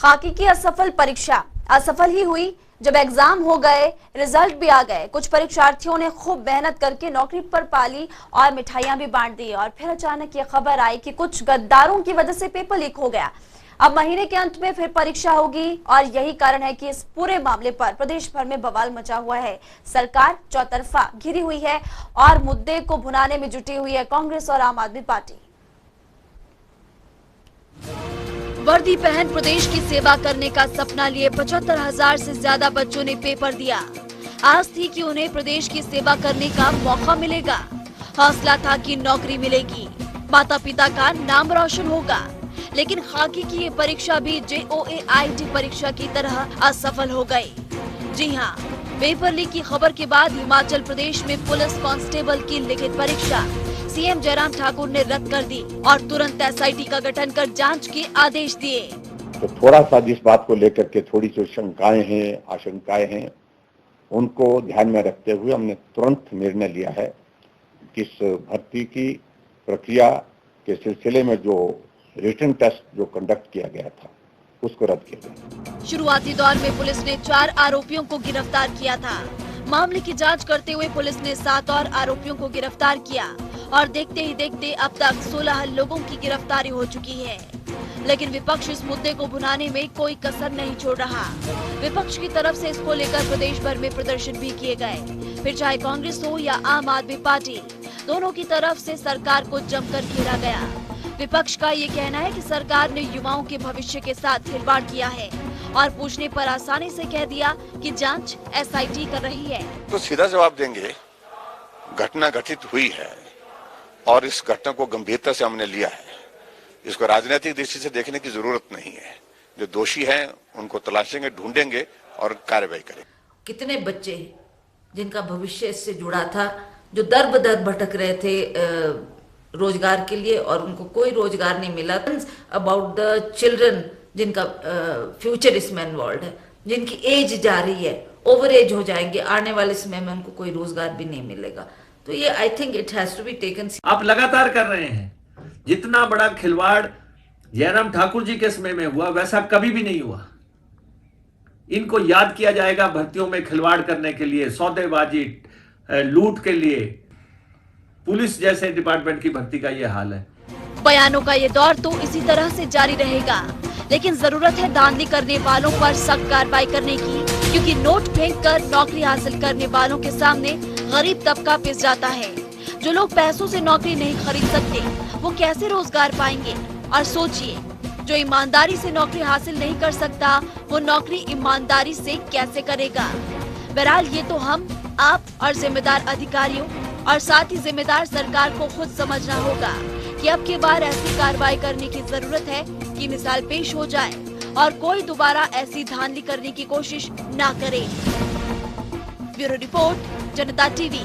खाकी की असफल परीक्षा असफल ही हुई। जब एग्जाम हो गए, रिजल्ट भी आ गए, कुछ परीक्षार्थियों ने खूब मेहनत करके नौकरी पर पाली और मिठाइयां भी बांट दी, और फिर अचानक ये खबर आई कि कुछ गद्दारों की वजह से पेपर लीक हो गया। अब महीने के अंत में फिर परीक्षा होगी और यही कारण है कि इस पूरे मामले पर प्रदेश भर में बवाल मचा हुआ है। सरकार चौतरफा घिरी हुई है और मुद्दे को भुनाने में जुटी हुई है कांग्रेस और आम आदमी पार्टी। वर्दी पहन प्रदेश की सेवा करने का सपना लिए 75,000 से ज्यादा बच्चों ने पेपर दिया। आस थी कि उन्हें प्रदेश की सेवा करने का मौका मिलेगा। हौसला था कि नौकरी मिलेगी, माता पिता का नाम रोशन होगा। लेकिन खाकी की ये परीक्षा भी JOAIT परीक्षा की तरह असफल हो गई। जी हाँ, पेपर लीक की खबर के बाद हिमाचल प्रदेश में पुलिस कांस्टेबल की लिखित परीक्षा सीएम जयराम ठाकुर ने रद्द कर दी और तुरंत SIT का गठन कर जांच के आदेश दिए। तो थोड़ा सा जिस बात को लेकर के थोड़ी सी शंकाएं हैं, आशंकाएं हैं, उनको ध्यान में रखते हुए हमने तुरंत निर्णय लिया है कि इस भर्ती की प्रक्रिया के सिलसिले में जो रिटन टेस्ट जो कंडक्ट किया गया था उसको रद्द किया गया। शुरुआती दौर में पुलिस ने 4 आरोपियों को गिरफ्तार किया था। मामले की जांच करते हुए पुलिस ने 7 और आरोपियों को गिरफ्तार किया और देखते ही देखते अब तक 16 लोगों की गिरफ्तारी हो चुकी है। लेकिन विपक्ष इस मुद्दे को भुनाने में कोई कसर नहीं छोड़ रहा। विपक्ष की तरफ से इसको लेकर प्रदेश भर में प्रदर्शन भी किए गए। फिर चाहे कांग्रेस हो या आम आदमी पार्टी, दोनों की तरफ से सरकार को जमकर घेरा गया। विपक्ष का ये कहना है कि सरकार ने युवाओं के भविष्य के साथ खिलवाड़ किया है और पूछने पर आसानी से कह दिया कि जांच SIT कर रही है। तो सीधा जवाब देंगे, घटना घटित हुई है और इस घटना को गंभीरता से हमने लिया है। इसको राजनीतिक दृष्टि से देखने की जरूरत नहीं है। जो दोषी हैं उनको तलाशेंगे, ढूंढेंगे और कार्रवाई करेंगे। कितने बच्चे जिनका भविष्य इससे जुड़ा था, जो दर बदर भटक रहे थे रोजगार के लिए और उनको कोई रोजगार नहीं मिला। अबाउट द चिल्ड्रन जिनका फ्यूचर इसमें इन्वॉल्व है, जिनकी एज जा रही है, ओवर एज हो जाएंगे, आने वाले समय में उनको कोई रोजगार भी नहीं मिलेगा। तो ये I think it has to be taken. आप लगातार कर रहे हैं। जितना बड़ा खिलवाड़ जयराम ठाकुर जी के समय में हुआ वैसा कभी भी नहीं हुआ। इनको याद किया जाएगा भर्तियों में खिलवाड़ करने के लिए, सौदेबाजी, लूट के लिए। पुलिस जैसे डिपार्टमेंट की भर्ती का ये हाल है। बयानों का ये दौर तो इसी तरह से जारी रहेगा, लेकिन जरूरत है धांधली करने वालों पर सख्त कार्रवाई करने की, क्योंकि नोट फेंक कर नौकरी हासिल करने वालों के सामने गरीब तबका पिस जाता है। जो लोग पैसों से नौकरी नहीं खरीद सकते, वो कैसे रोजगार पाएंगे? और सोचिए, जो ईमानदारी से नौकरी हासिल नहीं कर सकता, वो नौकरी ईमानदारी से कैसे करेगा? बहरहाल ये तो हम, आप और जिम्मेदार अधिकारियों और साथ ही जिम्मेदार सरकार को खुद समझना होगा कि अब की बार ऐसी कार्रवाई करने की जरूरत है कि मिसाल पेश हो जाए और कोई दोबारा ऐसी धांधली करने की कोशिश ना करे। ब्यूरो रिपोर्ट, जनता टीवी।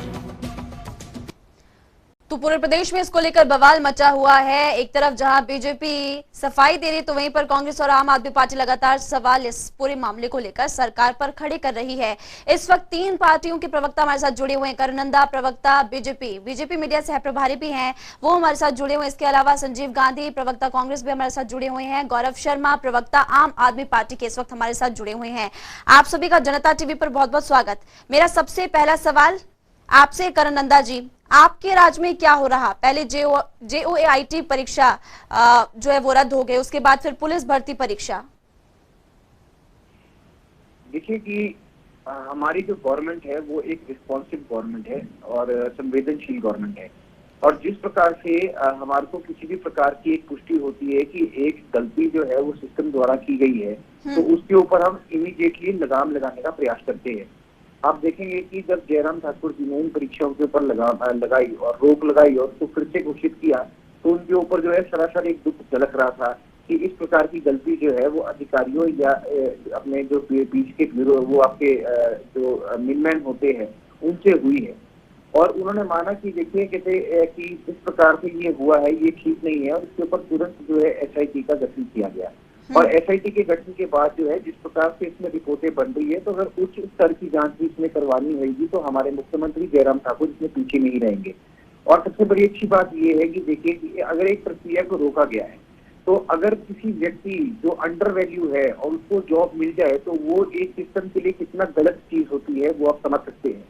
तो पूरे प्रदेश में इसको लेकर बवाल मचा हुआ है। एक तरफ जहां बीजेपी सफाई दे रही, तो वहीं पर कांग्रेस और आम आदमी पार्टी लगातार सवाल इस पूरे मामले को लेकर सरकार पर खड़े कर रही है। इस वक्त 3 पार्टियों के प्रवक्ता हमारे साथ जुड़े हुए हैं। करुनंदा प्रवक्ता बीजेपी मीडिया से प्रभारी भी हैं, वो हमारे साथ जुड़े हुए हैं। इसके अलावा संजीव गांधी प्रवक्ता कांग्रेस भी हमारे साथ जुड़े हुए हैं। गौरव शर्मा प्रवक्ता आम आदमी पार्टी के इस वक्त हमारे साथ जुड़े हुए हैं। आप सभी का जनता टीवी पर बहुत बहुत स्वागत। मेरा सबसे पहला सवाल आपसे करुनंदा जी, आपके राज्य में क्या हो रहा? पहले JOAIT परीक्षा जो है वो रद्द हो गई, उसके बाद फिर पुलिस भर्ती परीक्षा। देखिए कि हमारी जो गवर्नमेंट है वो एक रिस्पॉन्सिव गवर्नमेंट है और संवेदनशील गवर्नमेंट है, और जिस प्रकार से हमारे को किसी भी प्रकार की एक पुष्टि होती है कि एक गलती जो है वो सिस्टम द्वारा की गई है, तो उसके ऊपर हम इमीडिएटली लगाम लगाने का प्रयास करते हैं। आप देखेंगे कि जब जयराम ठाकुर जी ने इन परीक्षाओं के ऊपर लगाई और रोक लगाई और उसको फिर से घोषित किया, तो उनके ऊपर जो है सरासर एक दुख झलक रहा था कि इस प्रकार की गलती जो है वो अधिकारियों या अपने जो बीच के वो आपके जो मिलमैन होते हैं उनसे हुई है। और उन्होंने माना कि देखिए कहते कि इस प्रकार से ये हुआ है, ये ठीक नहीं है, और इसके ऊपर तुरंत जो है SIT का गठन किया गया। और SIT के गठन के बाद जो है जिस प्रकार से इसमें रिपोर्टें बन रही है, तो अगर उच्च स्तर की जांच भी इसमें करवानी होगी तो हमारे मुख्यमंत्री जयराम ठाकुर इसमें पीछे नहीं रहेंगे। और सबसे बड़ी अच्छी बात ये है कि देखिए कि अगर एक प्रक्रिया को रोका गया है, तो अगर किसी व्यक्ति जो अंडर वैल्यू है और उसको जॉब मिल जाए तो वो एक सिस्टम के लिए कितना गलत चीज होती है वो आप समझ सकते हैं।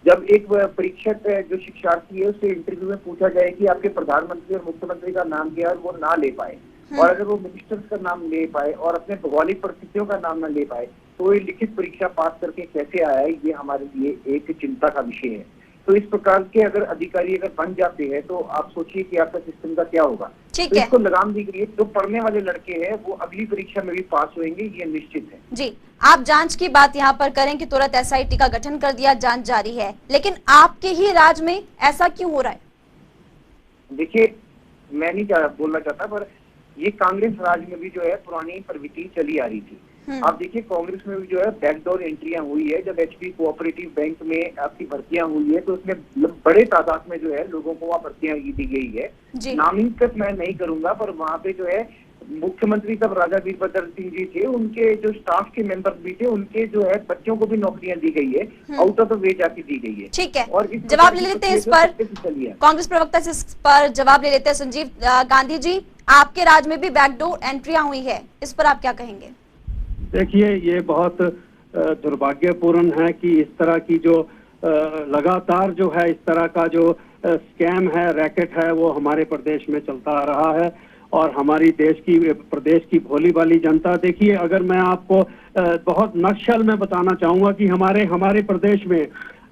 जब एक परीक्षक जो शिक्षार्थी है उससे इंटरव्यू में पूछा जाए कि आपके प्रधानमंत्री और मुख्यमंत्री का नाम क्या है और वो ना ले पाए, और अगर वो मिनिस्टर्स का नाम ले पाए और अपने भौगोलिक परिस्थितियों का नाम ना ले पाए, तो ये लिखित परीक्षा पास करके कैसे आया है, ये हमारे लिए एक चिंता का विषय है। तो इस प्रकार के अगर अधिकारी अगर बन जाते हैं तो आप सोचिए कि आपका सिस्टम का क्या होगा। तो इसको लगाम दी गई है। जो पढ़ने वाले लड़के हैं वो अगली परीक्षा में भी पास होंगे, ये निश्चित है। जी, आप जांच की बात यहाँ पर करें कि तुरंत SIT का गठन कर दिया, जांच जारी है, लेकिन आपके ही राज्य में ऐसा क्यों हो रहा है? देखिए, मैं नहीं बोलना चाहता, पर ये कांग्रेस राज में भी जो है पुरानी प्रवृत्ति चली आ रही थी। आप देखिए, कांग्रेस में भी जो है बैकडोर एंट्रियां हुई है। जब HP कोऑपरेटिव बैंक में आपकी भर्तियां हुई है तो उसमें बड़े तादाद में जो है लोगों को वहाँ भर्तियां दी गई है। नामित मैं नहीं करूंगा, पर वहाँ पे जो है मुख्यमंत्री तब राजा वीरभद्र सिंह जी थे, उनके जो स्टाफ के मेंबर भी थे, उनके जो है बच्चों को भी नौकरियां दी गई है, आउट ऑफ द वे जाके दी गई है। ठीक है, और जवाब ले लेते हैं इस पर, कांग्रेस प्रवक्ता से इस पर जवाब ले लेते हैं। संजीव गांधी जी, आपके राज्य में भी बैकडोर एंट्रियां हुई है, इस पर आप क्या कहेंगे? देखिए, ये बहुत दुर्भाग्यपूर्ण है कि इस तरह की जो लगातार जो है इस तरह का जो स्कैम है, रैकेट है, वो हमारे प्रदेश में चलता आ रहा है। और हमारी प्रदेश की भोली भाली जनता, देखिए, अगर मैं आपको बहुत नक्शल में बताना चाहूंगा कि हमारे प्रदेश में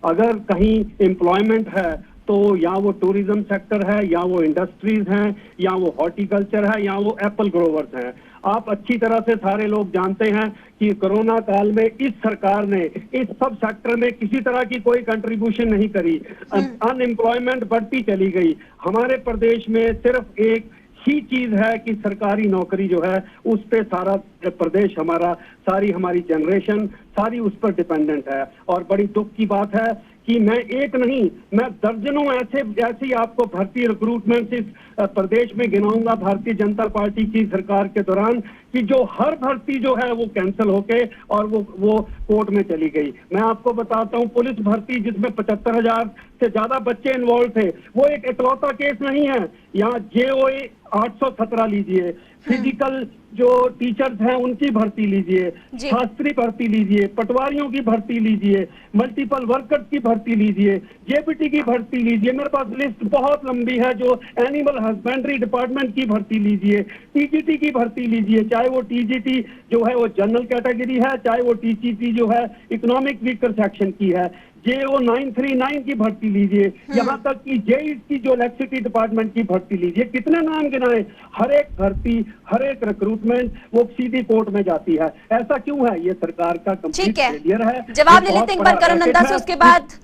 अगर कहीं एम्प्लॉयमेंट है तो या वो टूरिज्म सेक्टर है, या वो इंडस्ट्रीज हैं, या वो हॉर्टिकल्चर है, या वो एप्पल ग्रोवर्स हैं। आप अच्छी तरह से सारे लोग जानते हैं कि कोरोना काल में इस सरकार ने इस सब सेक्टर में किसी तरह की कोई कंट्रीब्यूशन नहीं करी। अनएम्प्लॉयमेंट बढ़ती चली गई। हमारे प्रदेश में सिर्फ एक ही चीज है कि सरकारी नौकरी जो है उस पे सारा प्रदेश हमारा, सारी हमारी जनरेशन सारी उस पर डिपेंडेंट है। और बड़ी दुख की बात है कि मैं एक नहीं, मैं दर्जनों ऐसी आपको भर्ती रिक्रूटमेंट इस प्रदेश में गिनाऊंगा भारतीय जनता पार्टी की सरकार के दौरान, कि जो हर भर्ती जो है वो कैंसिल होके और वो कोर्ट में चली गई। मैं आपको बताता हूं, पुलिस भर्ती जिसमें 75,000 से ज्यादा बच्चे इन्वॉल्व थे, वो एक इकलौता केस नहीं है। यहाँ JOA 817 लीजिए, फिजिकल जो टीचर्स हैं उनकी भर्ती लीजिए, शास्त्री भर्ती लीजिए, पटवारियों की भर्ती लीजिए, मल्टीपल वर्कर्स की भर्ती लीजिए, JPT की भर्ती लीजिए, मेरे पास लिस्ट बहुत लंबी है। जो एनिमल हस्बेंड्री डिपार्टमेंट की भर्ती लीजिए, TGT की भर्ती लीजिए, चाहे वो TGT जो है वो जनरल कैटेगरी है, चाहे वो TGT जो है इकोनॉमिक वीकर सेक्शन की है, JO 939 की भर्ती लीजिए, यहाँ तक कि JEE की जो इलेक्ट्रिसिटी डिपार्टमेंट की भर्ती लीजिए। कितने नाम गिनाए? हर एक भर्ती, हर एक रिक्रूटमेंट वो सीधी कोर्ट में जाती है। ऐसा क्यों है? ये सरकार का कंप्लीट फेलियर है। जवाब ले लेते हैं एक बार करण नंदा से, उसके बाद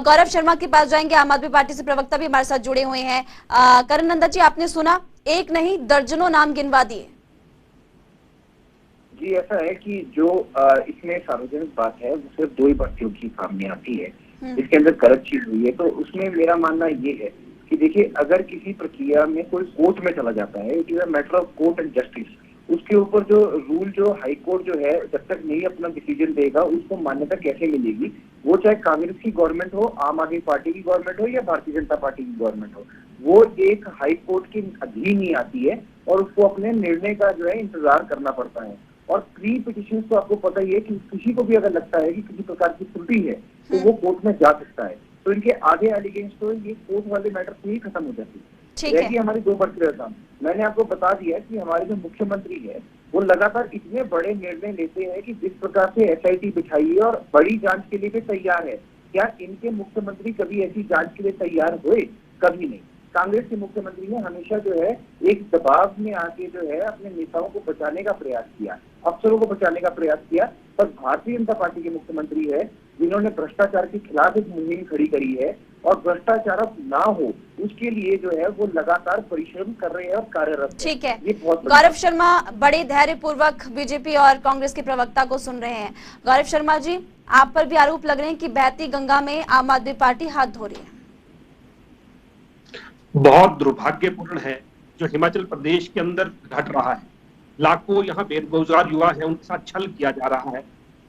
गौरव शर्मा के पास जाएंगे। आम आदमी पार्टी से प्रवक्ता भी हमारे साथ जुड़े हुए हैं। करण नंदा जी, आपने सुना, एक नहीं दर्जनों नाम गिनवा दिए। जी, ऐसा है कि जो इसमें सार्वजनिक बात है वो सिर्फ 2 ही भर्तियों की सामने आती है। इसके अंदर गलत चीज हुई है। तो उसमें मेरा मानना ये है कि देखिए, अगर किसी प्रक्रिया में कोई कोर्ट में चला जाता है, it is a matter of court and justice, उसके ऊपर जो रूल जो हाई कोर्ट जो है जब तक नहीं अपना डिसीजन देगा उसको मान्यता कैसे मिलेगी? वो चाहे कांग्रेस की गवर्नमेंट हो, आम आदमी पार्टी की गवर्नमेंट हो या भारतीय जनता पार्टी की गवर्नमेंट हो, वो एक हाई कोर्ट के अधीन ही आती है और उसको अपने निर्णय का जो है इंतजार करना पड़ता है। और प्री पिटिशन तो आपको पता ही है कि किसी को भी अगर लगता है कि किसी प्रकार की त्रुटि है तो वो कोर्ट में जा सकता है। तो इनके आगे एलिगेंस तो ये कोर्ट वाले मैटर से ही खत्म हो जाती है। कि हमारी 2 भर्ती का काम मैंने आपको बता दिया कि हमारे जो मुख्यमंत्री है वो लगातार इतने बड़े निर्णय लेते हैं कि जिस प्रकार से SIT बिछाई है और बड़ी जांच के लिए भी तैयार है। क्या इनके मुख्यमंत्री कभी ऐसी जांच के लिए तैयार हुए? कभी नहीं। कांग्रेस के मुख्यमंत्री ने हमेशा जो है एक दबाव में आके जो है अपने नेताओं को बचाने का प्रयास किया, अफसरों को बचाने का प्रयास किया। पर भारतीय जनता पार्टी के मुख्यमंत्री है जिन्होंने भ्रष्टाचार के खिलाफ एक मुहिम खड़ी करी है और भ्रष्टाचार ना हो उसके लिए जो है वो लगातार परिश्रम कर रहे हैं और कार्यरत। ठीक है, गौरव शर्मा बड़े धैर्य पूर्वक बीजेपी और कांग्रेस के प्रवक्ता को सुन रहे हैं। गौरव शर्मा जी, आप पर भी आरोप लग रहे हैं कि बहती गंगा में आम आदमी पार्टी हाथ धो रही है। बहुत दुर्भाग्यपूर्ण है जो हिमाचल प्रदेश के अंदर घट रहा है। लाखों यहाँ बेरोजगार युवा है, उनके साथ छल किया जा रहा है।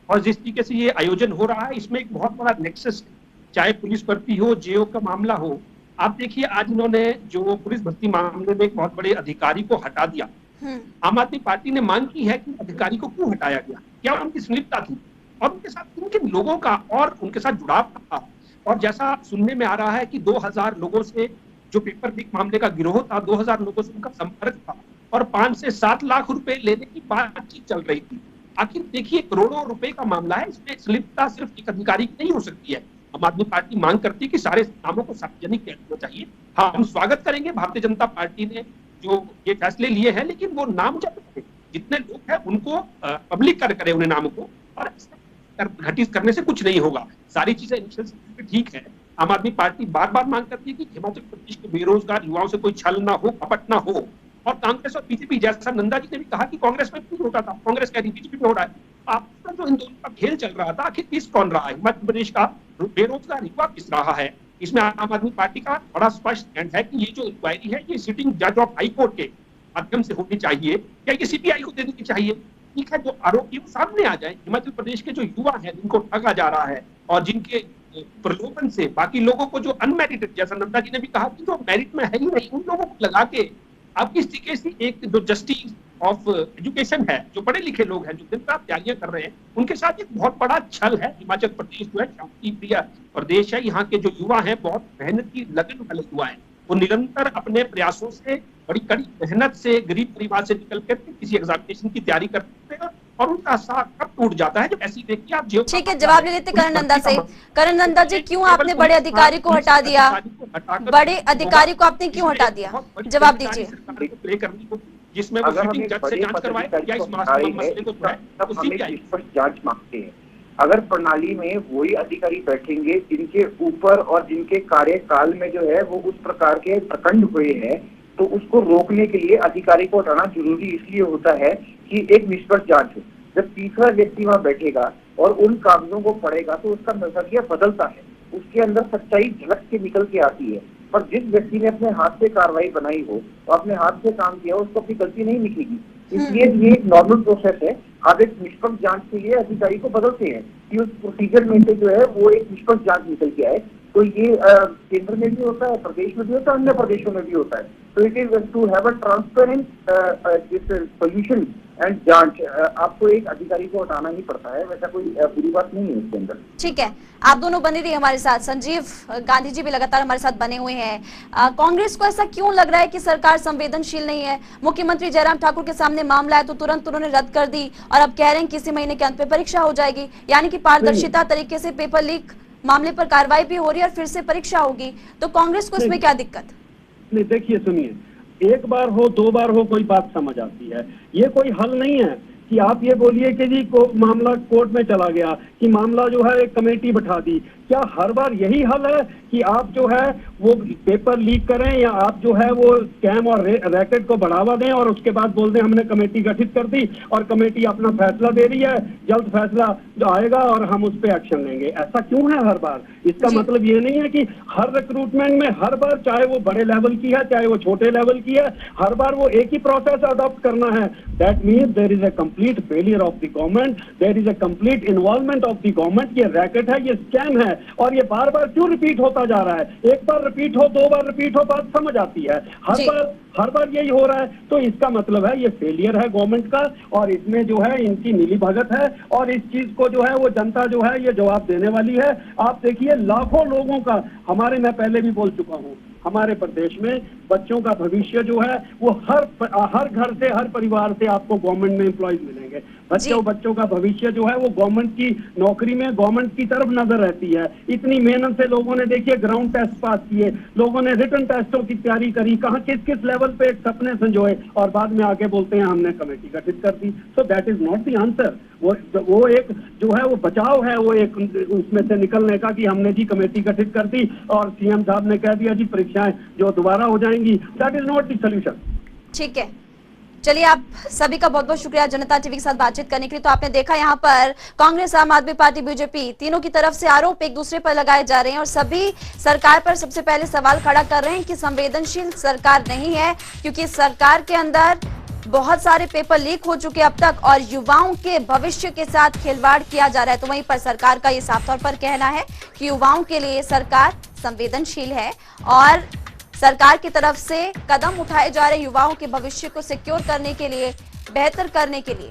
और जिस तरीके से ये आयोजन हो रहा है, इसमें एक बहुत बड़ा नेक्सस है, चाहे पुलिस भर्ती हो, JO का मामला हो। आप देखिए, आज इन्होंने जो पुलिस भर्ती मामले में एक बहुत बड़े अधिकारी को हटा दिया, आम आदमी पार्टी ने मांग की है कि अधिकारी को क्यों हटाया गया, क्या उनकी संलिप्तता थी और उनके साथ किन किन लोगों का और उनके साथ जुड़ाव था। और जैसा सुनने में आ रहा है कि 2000 लोगों से जो पेपर लीक मामले का गिरोह था, 2000 लोगों से उनका संपर्क था और 5 से 7 लाख रुपए लेने की बातचीत चल रही थी। आखिर देखिए, करोड़ों रुपए का मामला है, इसमें संलिप्तता सिर्फ एक अधिकारी की नहीं हो सकती है। आम आदमी पार्टी मांग करती है कि सारे नामों को सार्वजनिक किया जाना चाहिए। हाँ, हम स्वागत करेंगे भारतीय जनता पार्टी ने जो ये फैसले लिए हैं, लेकिन वो नाम जब जितने लोग हैं उनको पब्लिक करे उन्हें नामों को, और घटित करने से कुछ नहीं होगा। सारी चीजें ठीक है। आम आदमी पार्टी बार बार मांग करती है कि हिमाचल प्रदेश के बेरोजगार युवाओं से कोई छल ना हो, कपट ना हो। और कांग्रेस और बीजेपी, जैसा नंदा जी ने भी कहा कि कांग्रेस में भी होता था, कांग्रेस कह रही बीजेपी में हो रहा है। आपका जो इन दोनों का खेल चल रहा था, आखिर किस कौन रहा है? हिमाचल प्रदेश का बेरोजगार युवा किस रहा है? इसमें आम आदमी पार्टी का बड़ा स्पष्ट स्टैंड है कि ये जो इंक्वायरी है ये सिटिंग जज ऑफ हाई कोर्ट के माध्यम से होनी चाहिए, या ये सीबीआई को देनी चाहिए। ठीक है, जो आरोपी वो सामने आ जाए। हिमाचल प्रदेश के जो युवा हैं जिनको ठगा जा रहा है और जिनके प्रलोभन से बाकी लोगों को, जो अनमेरिटेड, जैसा नंदा जी ने भी कहा कि जो मेरिट में है ही नहीं, उन लोगों को लगा के अब किस तरीके से एक जो जस्टिस ऑफ एजुकेशन है, जो पढ़े लिखे लोग हैं, जो दिन रात तैयारियां कर रहे हैं, उनके साथ एक बहुत बड़ा छल है। हिमाचल प्रदेश जो है शांति प्रिय प्रदेश है। यहाँ के जो युवा हैं बहुत मेहनती लगन वाले युवा है। वो निरंतर अपने प्रयासों से, बड़ी कड़ी मेहनत से, गरीब परिवार से निकल करके किसी एग्जामिनेशन की तैयारी करते हैं और उनका साथ कब टूट जाता है जब ऐसी देखिए आप। ठीक है, जवाब ले लेते करण नंदा से। करण नंदा जी, क्यों आपने बड़े अधिकारी को हटा दिया? बड़े अधिकारी को आपने क्यों हटा दिया? जवाब दीजिए। जिसमें वो सिटिंग जज से जांच करवाए या इस मसले को जांच मांगते हैं। अगर प्रणाली में वही अधिकारी बैठेंगे जिनके ऊपर और जिनके कार्यकाल में जो है वो उस प्रकार के प्रखंड हुए हैं, तो उसको रोकने के लिए अधिकारी को हटाना जरूरी इसलिए होता है कि एक निष्पक्ष जांच हो। जब तीसरा व्यक्ति वहां बैठेगा और उन कागजों को पढ़ेगा तो उसका नजरिया बदलता है, उसके अंदर सच्चाई झलक के निकल के आती है। पर जिस व्यक्ति ने अपने हाथ से कार्रवाई बनाई हो और अपने हाथ से काम किया, उसको अपनी गलती नहीं निकलेगी। इसलिए ये एक नॉर्मल प्रोसेस है। आप एक निष्पक्ष जांच के लिए अधिकारी को बदलते हैं कि उस प्रोसीजर में से जो है वो एक निष्पक्ष जांच निकल के आए। तो ये केंद्र में भी होता है, प्रदेश में भी होता है, अन्य प्रदेशों में भी होता है। तो it is to have a transparent solution and जांच। आपको एक अधिकारी को हटाना ही पड़ता है, वैसा कोई बुरी बात नहीं है इसके अंदर। ठीक है, आप दोनों बने रहिए हमारे साथ। संजीव गांधी जी भी लगातार हमारे साथ बने हुए हैं। कांग्रेस को ऐसा क्यों लग रहा है कि सरकार संवेदनशील नहीं है? मुख्यमंत्री जयराम ठाकुर के सामने मामला है तो तुरंत उन्होंने रद्द कर दी और अब कह रहे हैं कि इसी महीने के अंत में परीक्षा हो जाएगी, यानी कि पारदर्शिता तरीके से पेपर लीक मामले पर कार्रवाई भी हो रही है और फिर से परीक्षा होगी। तो कांग्रेस को इसमें क्या दिक्कत? नहीं, देखिए सुनिए, एक बार हो, 2 बार हो, कोई बात समझ आती है। ये कोई हल नहीं है कि आप ये बोलिए कि जी मामला कोर्ट में चला गया, कि मामला जो है एक कमेटी बैठा दी। क्या हर बार यही हल है कि आप जो है वो पेपर लीक करें या आप जो है वो स्कैम और रैकेट को बढ़ावा दें और उसके बाद बोल दें हमने कमेटी गठित कर दी और कमेटी अपना फैसला दे रही है, जल्द फैसला जो आएगा और हम उस पर एक्शन लेंगे? ऐसा क्यों है हर बार? इसका मतलब ये नहीं है कि हर रिक्रूटमेंट में हर बार, चाहे वो बड़े लेवल की है चाहे वो छोटे लेवल की है, हर बार वो एक ही प्रोसेस अडॉप्ट करना है। That means there is a complete failure of the government, there is a complete involvement of the government. ये रैकेट है, ये स्कैम है और ये बार बार क्यों रिपीट होता जा रहा है? एक बार रिपीट हो, 2 बार रिपीट हो, बात समझ आती है। हर बार यही हो रहा है, तो इसका मतलब है ये फेलियर है गवर्नमेंट का और इसमें जो है इनकी मिलीभगत है और इस चीज को जो है वो जनता जो है ये जवाब देने वाली है। आप देखिए लाखों लोगों का, मैं पहले भी बोल चुका हूँ, हमारे प्रदेश में बच्चों का भविष्य जो है वो हर घर से, हर परिवार से आपको गवर्नमेंट में एम्प्लॉयज मिलेंगे। बच्चों का भविष्य जो है वो गवर्नमेंट की नौकरी में, गवर्नमेंट की तरफ नजर रहती है। इतनी मेहनत से लोगों ने देखिए ग्राउंड टेस्ट पास किए, लोगों ने रिटन टेस्टों की तैयारी करी, कहाँ किस किस लेवल पे एक सपने संजोए और बाद में आके बोलते हैं हमने कमेटी गठित कर दी। So that is not the answer. वो एक जो है वो बचाव है, वो एक उसमें से निकलने का कि हमने जी कमेटी गठित कर दी और सीएम साहब ने कह दिया जी परीक्षाएं जो दोबारा हो जाएंगी। That is not the solution. ठीक है, चलिए आप सभी का बहुत बहुत शुक्रिया जनता टीवी के साथ बातचीत करने के लिए। तो आपने देखा यहाँ पर कांग्रेस, आम आदमी पार्टी, बीजेपी तीनों की तरफ से आरोप एक दूसरे पर लगाए जा रहे हैं और सभी सरकार पर सबसे पहले सवाल खड़ा कर रहे हैं कि संवेदनशील सरकार नहीं है, क्योंकि सरकार के अंदर बहुत सारे पेपर लीक हो चुके अब तक और युवाओं के भविष्य के साथ खिलवाड़ किया जा रहा है। तो वहीं पर सरकार का ये साफ तौर पर कहना है कि युवाओं के लिए सरकार संवेदनशील है और सरकार की तरफ से कदम उठाए जा रहे युवाओं के भविष्य को सिक्योर करने के लिए, बेहतर करने के लिए।